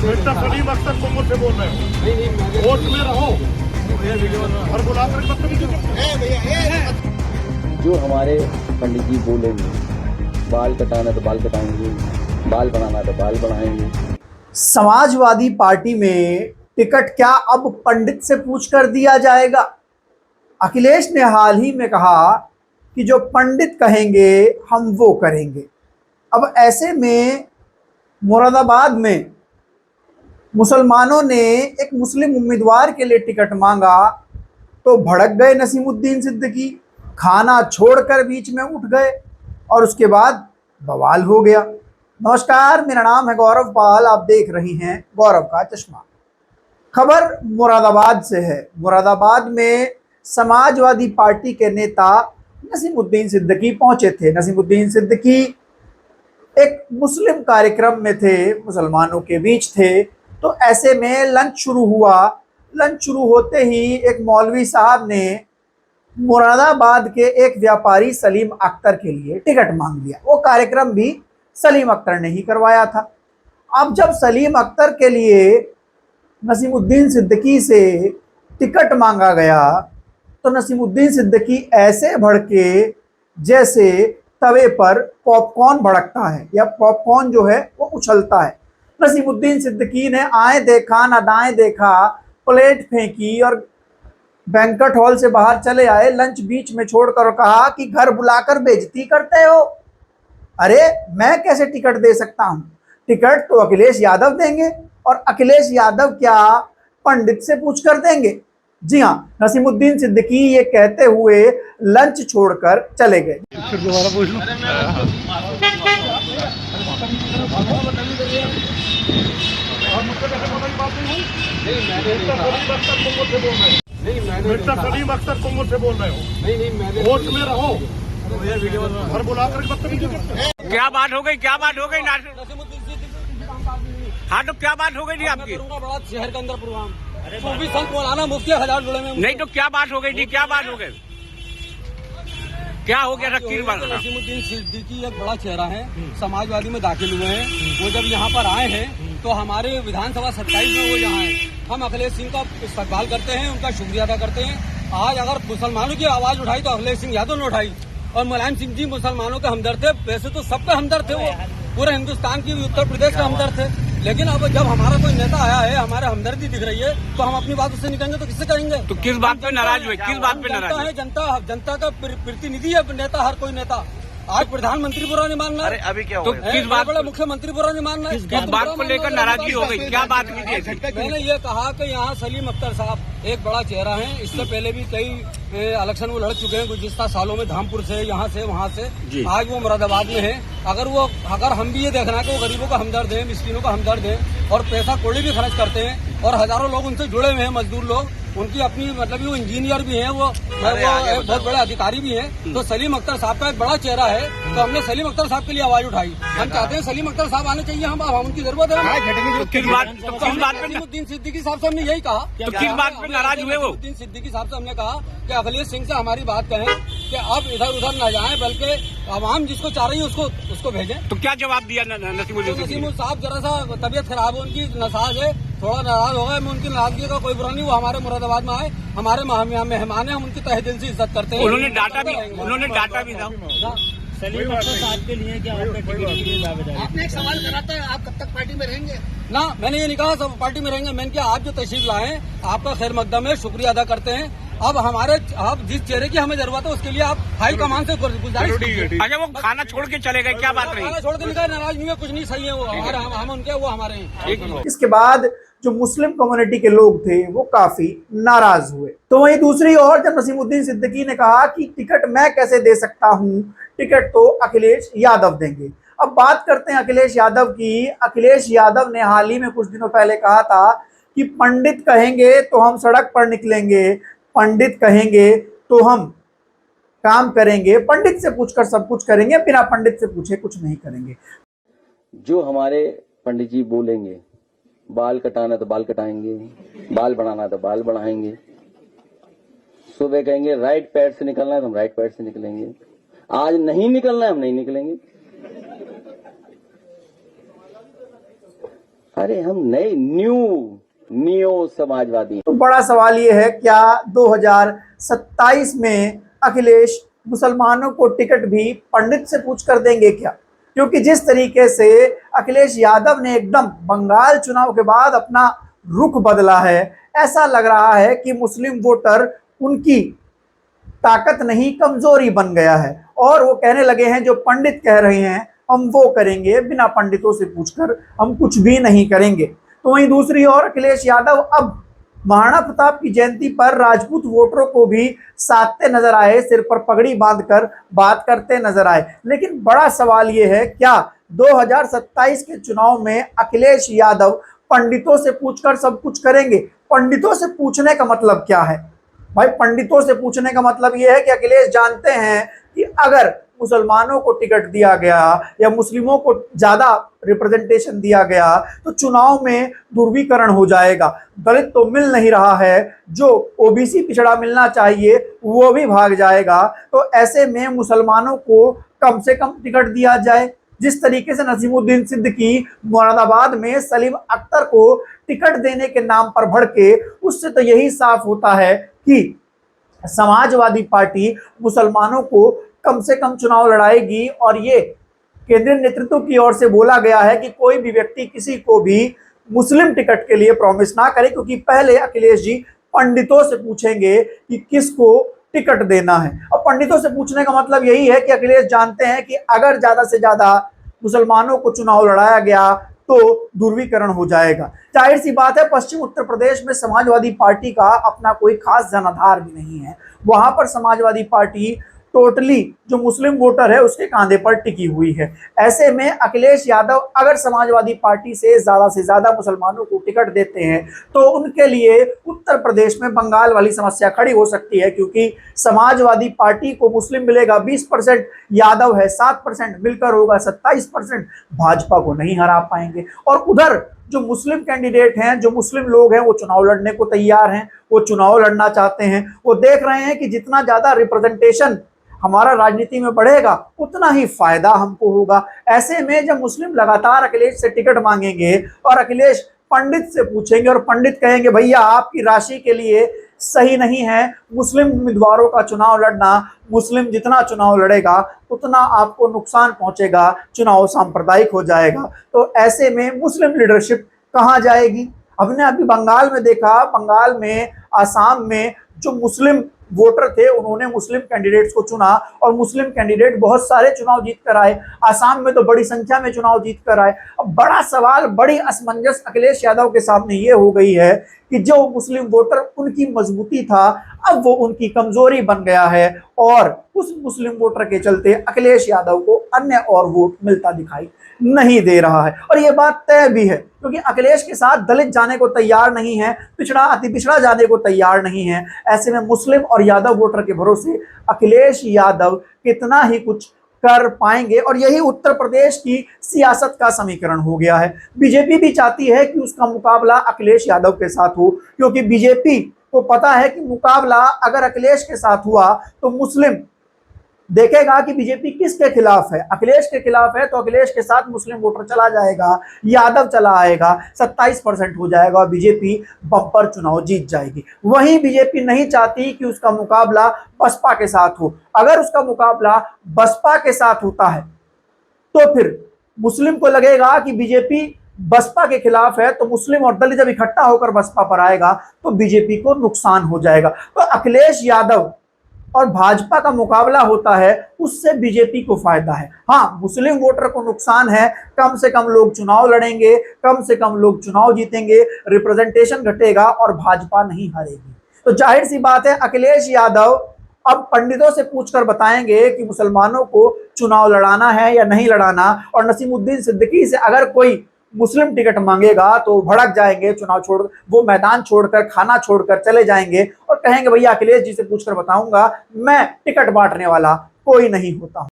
Mister Salim Akhtar तुम मुझसे बोल रहे हो, होश में रहो और बुलाकर बदतमीजी जो हमारे पंडित जी बोलेंगे, बाल कटाना तो बाल कटाएंगे, बाल बनाना तो बाल बनाएंगे। समाजवादी पार्टी में टिकट क्या अब पंडित से पूछकर दिया जाएगा? अखिलेश ने हाल ही में कहा कि जो पंडित कहेंगे हम वो करेंगे। अब ऐसे में मुरादाबाद में मुसलमानों ने एक मुस्लिम उम्मीदवार के लिए टिकट मांगा तो भड़क गए नसीमुद्दीन सिद्दीकी, खाना छोड़कर बीच में उठ गए और उसके बाद बवाल हो गया। नमस्कार, मेरा नाम है गौरव पाल, आप देख रही हैं गौरव का चश्मा। खबर मुरादाबाद से है। मुरादाबाद में समाजवादी पार्टी के नेता नसीमुद्दीन सिद्दीकी पहुंचे थे। नसीमुद्दीन सिद्दीकी एक मुस्लिम कार्यक्रम में थे, मुसलमानों के बीच थे, तो ऐसे में लंच शुरू हुआ। लंच शुरू होते ही एक मौलवी साहब ने मुरादाबाद के एक व्यापारी सलीम अख्तर के लिए टिकट मांग लिया। वो कार्यक्रम भी सलीम अख्तर ने ही करवाया था। अब जब सलीम अख्तर के लिए नसीमुद्दीन सिद्दीकी से टिकट मांगा गया तो नसीमुद्दीन सिद्दीकी ऐसे भड़के जैसे तवे पर पॉपकॉर्न भड़कता है या पॉपकॉर्न जो है वो उछलता है। नसीमुद्दीन सिद्दीकी ने आए देखा ना दाएं देखा, प्लेट फेंकी और बैंक्वेट हॉल से बाहर चले आए, लंच बीच में छोड़कर और कहा कि घर बुलाकर बेइज्जती करते हो। अरे मैं कैसे टिकट दे सकता हूं? टिकट तो अखिलेश यादव देंगे और अखिलेश यादव क्या पंडित से पूछकर देंगे? जी हाँ, नसीमुद्दीन सिद्दीकी ये कहते हुए लंच छोड़कर चले गए। फिर दोबारा पूछ लो। मिस्टर सलीम अख्तर तुम मुझसे बोल रहे हो, होश में रहो और बुलाकर बदतमीजी क्या बात हो गई? क्या बात हो गई? हाँ तो क्या बात हो गई थी आपकी? बड़ा शहर के अंदर प्रोग्राम तो भी संत मौलाना मुफ्ती हजार जुड़े में नहीं तो क्या बात हो गई थी? क्या बात हो गई? क्या हो गया था? किस बात? नसीमुद्दीन सिद्दीकी एक बड़ा चेहरा है, समाजवादी में दाखिल हुए हैं। वो जब यहाँ पर आए हैं तो हमारे विधानसभा 27 में वो यहाँ है। हम अखिलेश सिंह का इस्तकबाल करते हैं, उनका शुक्रिया अदा करते हैं। आज अगर मुसलमानों की आवाज उठाई तो अखिलेश सिंह यादव ने उठाई और मुलायम सिंह जी मुसलमानों के हमदर्द थे। वैसे तो सबके हमदर्द थे, वो पूरे हिंदुस्तान की उत्तर प्रदेश के हमदर्द थे। लेकिन अब जब हमारा कोई नेता आया है, हमारे हमदर्दी दिख रही है तो हम अपनी बात उससे निकलेंगे तो किससे करेंगे? तो किस बात पे नाराज हुए? किस बात पे नाराज हुए? जनता का प्रतिनिधि है नेता, हर कोई नेता। आज प्रधानमंत्री बुरा नहीं मानना। अरे अभी क्या हो गया? किस बात? मुख्यमंत्री बुरा नहीं मानना। किस बात को लेकर नाराजगी हो गई? क्या बात की थी ऐसी? मैंने ये कहा कि यहाँ सलीम अख्तर साहब एक बड़ा चेहरा है। इससे पहले भी कई इलेक्शन वो लड़ चुके हैं गुज़िश्ता सालों में, धामपुर से, यहाँ से, वहाँ से। आज वो मुरादाबाद में है। अगर हम भी ये देखना है कि वो गरीबों का हमदर्द है, मिस्किनों का हमदर्द है और पैसा कौड़ी भी खर्च करते हैं और हजारों लोग उनसे जुड़े हुए हैं, मजदूर लोग, उनकी अपनी मतलब वो इंजीनियर भी हैं, वो बहुत बड़े अधिकारी भी हैं। तो सलीम अख्तर साहब का एक बड़ा चेहरा है, तो हमने सलीम अख्तर साहब के लिए आवाज उठाई। हम चाहते हैं सलीम अख्तर साहब आने चाहिए, हम उनकी जरूरत है। किस बात पे? नसीमुद्दीन सिद्दीकी साहब से हमने यही कहा। तो किस बात पे नाराज हुए वो? नसीमुद्दीन सिद्दीकी साहब से हमने कहा कि अखिलेश सिंह से हमारी बात कहें कि अब इधर उधर न जाएं, बल्कि आवाम जिसको चाह रही है उसको भेजें। तो क्या जवाब दिया नसीमुद्दीन सिद्दीकी? नसीमुद्दीन साहब जरा सा तबियत खराब है, उनकी नसाज है, थोड़ा नाराज हो गए। मैं उनकी नाराजगी का कोई बुरा नहीं, वो हमारे मुरादाबाद में आए, हमारे मेहमान है, हम उनकी तहे दिल से इज्जत करते हैं। उन्होंने डाटा भी था। सलीम अख्तर साहब के लिए क्या आपने टिकट के लिए दावेदारी? आपने एक सवाल करा था, आप कब तक पार्टी में रहेंगे? ना, मैंने ये नहीं कहा सब पार्टी में रहेंगे। मैंने क्या, आप जो तशरीफ लाए आपका खैर मकदम है, शुक्रिया अदा करते हैं। अब जिस चेहरे की हमें जरूरत है उसके लिए आप हाई कमान से गुजारिश कीजिए। अच्छा, वो खाना छोड़ के चले गए, क्या बात रही? खाना छोड़ के निकाल, नाराज नहीं है, कुछ नहीं, सही है वो, हम उनके, वो हमारे हैं। इसके बाद जो मुस्लिम कम्युनिटी के लोग थे वो काफी नाराज हुए। तो वहीं दूसरी ओर जब नसीमुद्दीन सिद्दीकी ने कहा कि टिकट मैं कैसे दे सकता हूं, टिकट तो अखिलेश यादव देंगे। अब बात करते हैं अखिलेश यादव की। अखिलेश यादव ने हाल ही में कुछ दिनों पहले कहा था कि पंडित कहेंगे तो हम सड़क पर निकलेंगे, पंडित कहेंगे तो हम काम करेंगे, पंडित से पूछकर सब कुछ करेंगे, बिना पंडित से पूछे कुछ नहीं करेंगे। जो हमारे पंडित जी बोलेंगे, बाल कटाना तो बाल कटाएंगे, बाल बनाना तो बाल बनाएंगे। सुबह कहेंगे राइट पैर से निकलना है तो हम राइट पैर से निकलेंगे, आज नहीं निकलना है हम नहीं निकलेंगे। अरे हम नए न्यू समाजवादी। तो बड़ा सवाल ये है, क्या 2027 में अखिलेश मुसलमानों को टिकट भी पंडित से पूछ कर देंगे क्या? क्योंकि जिस तरीके से अखिलेश यादव ने एकदम बंगाल चुनाव के बाद अपना रुख बदला है, ऐसा लग रहा है कि मुस्लिम वोटर उनकी ताकत नहीं कमजोरी बन गया है और वो कहने लगे हैं जो पंडित कह रहे हैं हम वो करेंगे, बिना पंडितों से पूछकर हम कुछ भी नहीं करेंगे। तो वहीं दूसरी ओर अखिलेश यादव अब महाराणा प्रताप की जयंती पर राजपूत वोटरों को भी साधते नजर आए, सिर पर पगड़ी बांधकर बात करते नजर आए। लेकिन बड़ा सवाल यह है, क्या 2027 के चुनाव में अखिलेश यादव पंडितों से पूछकर सब कुछ करेंगे? पंडितों से पूछने का मतलब क्या है भाई? पंडितों से पूछने का मतलब यह है कि अखिलेश जानते हैं कि अगर मुसलमानों को टिकट दिया गया या मुस्लिमों को ज्यादा रिप्रेजेंटेशन दिया गया तो चुनाव में ध्रुवीकरण हो जाएगा। दलित तो मिल नहीं रहा है, जो ओबीसी पिछड़ा मिलना चाहिए वो भी भाग जाएगा। तो ऐसे में मुसलमानों को कम से कम टिकट दिया जाए। जिस तरीके से नसीमुद्दीन सिद्दीकी मुरादाबाद में सलीम अख्तर को टिकट देने के नाम पर भड़के, उससे तो यही साफ होता है कि समाजवादी पार्टी मुसलमानों को कम से कम चुनाव लड़ाएगी। और ये केंद्रीय नेतृत्व की ओर से बोला गया है कि कोई भी व्यक्ति किसी को भी मुस्लिम टिकट के लिए प्रॉमिस ना करे, क्योंकि पहले अखिलेश जी पंडितों से पूछेंगे कि किसको टिकट देना है। और पंडितों से पूछने का मतलब यही है कि अखिलेश जानते हैं कि अगर ज्यादा से ज्यादा मुसलमानों को चुनाव लड़ाया गया तो ध्रुवीकरण हो जाएगा। जाहिर सी बात है, पश्चिम उत्तर प्रदेश में समाजवादी पार्टी का अपना कोई खास जनाधार भी नहीं है। वहां पर समाजवादी पार्टी टोटली जो मुस्लिम वोटर है उसके कांधे पर टिकी हुई है। ऐसे में अखिलेश यादव अगर समाजवादी पार्टी से ज्यादा मुसलमानों को टिकट देते हैं तो उनके लिए उत्तर प्रदेश में बंगाल वाली समस्या खड़ी हो सकती है, क्योंकि समाजवादी पार्टी को मुस्लिम मिलेगा 20%, यादव है 7%, मिलकर होगा 27%, भाजपा को नहीं हरा पाएंगे। और उधर जो मुस्लिम कैंडिडेट हैं, जो मुस्लिम लोग हैं, वो चुनाव लड़ने को तैयार हैं, वो चुनाव लड़ना चाहते हैं। वो देख रहे हैं कि जितना ज्यादा रिप्रेजेंटेशन हमारा राजनीति में बढ़ेगा उतना ही फायदा हमको होगा। ऐसे में जब मुस्लिम लगातार अखिलेश से टिकट मांगेंगे और अखिलेश पंडित से पूछेंगे और पंडित कहेंगे भैया आपकी राशि के लिए सही नहीं है मुस्लिम उम्मीदवारों का चुनाव लड़ना, मुस्लिम जितना चुनाव लड़ेगा उतना आपको नुकसान पहुंचेगा, चुनाव सांप्रदायिक हो जाएगा। तो ऐसे में मुस्लिम लीडरशिप कहाँ जाएगी? हमने अभी बंगाल में देखा, बंगाल में, आसाम में जो मुस्लिम वोटर थे उन्होंने मुस्लिम कैंडिडेट्स को चुना और मुस्लिम कैंडिडेट बहुत सारे चुनाव जीत कर आए। आसाम में तो बड़ी संख्या में चुनाव जीत कर आए। अब बड़ा सवाल, बड़ी असमंजस अखिलेश यादव के सामने ये हो गई है कि जो मुस्लिम वोटर उनकी मजबूती था अब वो उनकी कमजोरी बन गया है और उस मुस्लिम वोटर के चलते अखिलेश यादव को अन्य और वोट मिलता दिखाई नहीं दे रहा है। और ये बात तय भी है, क्योंकि अखिलेश के साथ दलित जाने को तैयार नहीं है, पिछड़ा अति पिछड़ा जाने को तैयार नहीं है। ऐसे में मुस्लिम और यादव वोटर के भरोसे अखिलेश यादव कितना ही कुछ कर पाएंगे। और यही उत्तर प्रदेश की सियासत का समीकरण हो गया है। बीजेपी भी चाहती है कि उसका मुकाबला अखिलेश यादव के साथ हो, क्योंकि बीजेपी को पता है कि मुकाबला अगर अखिलेश के साथ हुआ तो मुस्लिम देखेगा कि बीजेपी किसके खिलाफ है। अखिलेश के खिलाफ है तो अखिलेश के साथ मुस्लिम वोटर चला जाएगा, यादव चला आएगा, 27% हो जाएगा और बीजेपी बम्पर चुनाव जीत जाएगी। वहीं बीजेपी नहीं चाहती कि उसका मुकाबला बसपा के साथ हो। अगर उसका मुकाबला बसपा के साथ होता है तो फिर मुस्लिम को लगेगा कि बीजेपी बसपा के खिलाफ है, तो मुस्लिम और दलित जब इकट्ठा होकर बसपा पर आएगा तो बीजेपी को नुकसान हो जाएगा। तो अखिलेश यादव और भाजपा का मुकाबला होता है उससे बीजेपी को फायदा है। हाँ, मुस्लिम वोटर को नुकसान है, कम से कम लोग चुनाव लड़ेंगे, कम से कम लोग चुनाव जीतेंगे, रिप्रेजेंटेशन घटेगा और भाजपा नहीं हारेगी। तो जाहिर सी बात है अखिलेश यादव अब पंडितों से पूछकर बताएंगे कि मुसलमानों को चुनाव लड़ाना है या नहीं लड़ाना। और नसीमुद्दीन सिद्दीकी से अगर कोई मुस्लिम टिकट मांगेगा तो भड़क जाएंगे, चुनाव छोड़ वो मैदान छोड़कर, खाना छोड़कर चले जाएंगे और कहेंगे भैया अखिलेश जी से पूछकर बताऊंगा, मैं टिकट बांटने वाला कोई नहीं होता।